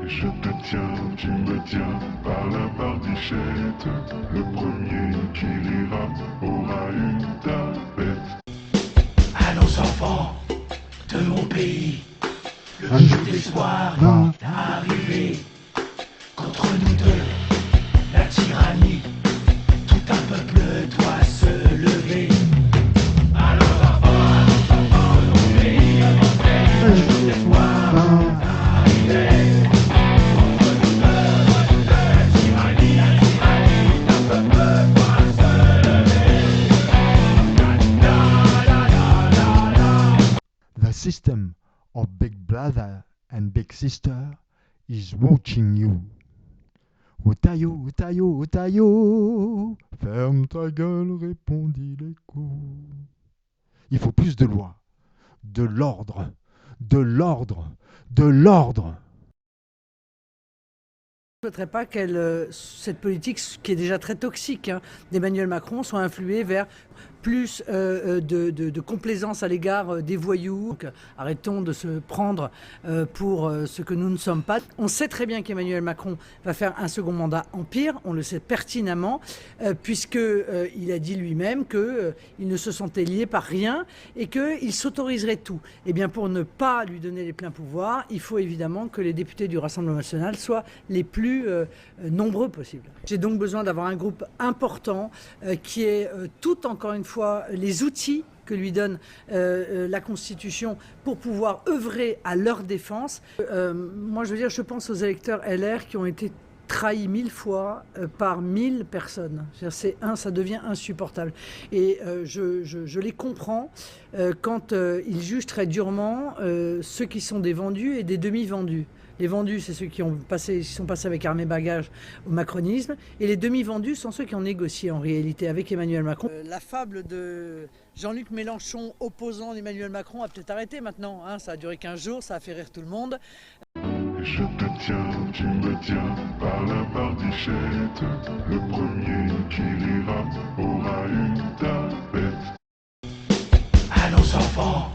Je te tiens, tu me tiens par la barbichette. Le premier qui rira aura une tapette. À nos enfants de mon pays, le jour d'espoir va arriver. Contre nous deux, la tyrannie, tout un peuple doit se lever. À nos enfants de mon pays, le jour d'espoir va arriver. Contre nous deux, la tyrannie, tout un peuple doit se lever. The system of Big Brother and Big Sister is watching you. Otayo, Otayo, Otayo, ferme ta gueule, répondit l'écho. Il faut plus de loi, de l'ordre, de l'ordre, de l'ordre. Je ne souhaiterais pas que cette politique, qui est déjà très toxique, d'Emmanuel Macron, soit influée vers plus de complaisance à l'égard des voyous. Donc, arrêtons de se prendre pour ce que nous ne sommes pas. On sait très bien qu'Emmanuel Macron va faire un second mandat en pire, on le sait pertinemment, puisqu'il a dit lui-même qu'il ne se sentait lié par rien et qu'il s'autoriserait tout. Et bien pour ne pas lui donner les pleins pouvoirs, il faut évidemment que les députés du Rassemblement national soient les plus nombreux possibles. J'ai donc besoin d'avoir un groupe important qui ait tout, encore une fois, les outils que lui donne la Constitution pour pouvoir œuvrer à leur défense. Moi, je veux dire, je pense aux électeurs LR qui ont été trahis 1000 fois par 1000 personnes. Ça devient insupportable. Et je les comprends quand ils jugent très durement ceux qui sont des vendus et des demi-vendus. Les vendus, c'est ceux qui sont passés avec armes et bagages au macronisme. Et les demi-vendus sont ceux qui ont négocié en réalité avec Emmanuel Macron. La fable de Jean-Luc Mélenchon opposant Emmanuel Macron a peut-être arrêté maintenant. Ça a duré 15 jours, ça a fait rire tout le monde. Je te tiens, tu me tiens par la barbichette. Le premier qui rira aura une tapette. À nos enfants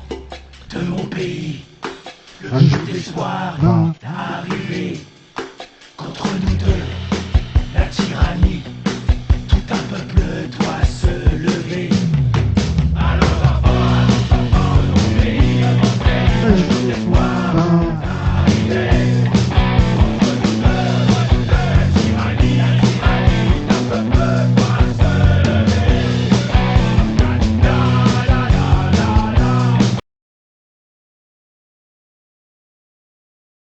de mon pays, le jour d'espoir va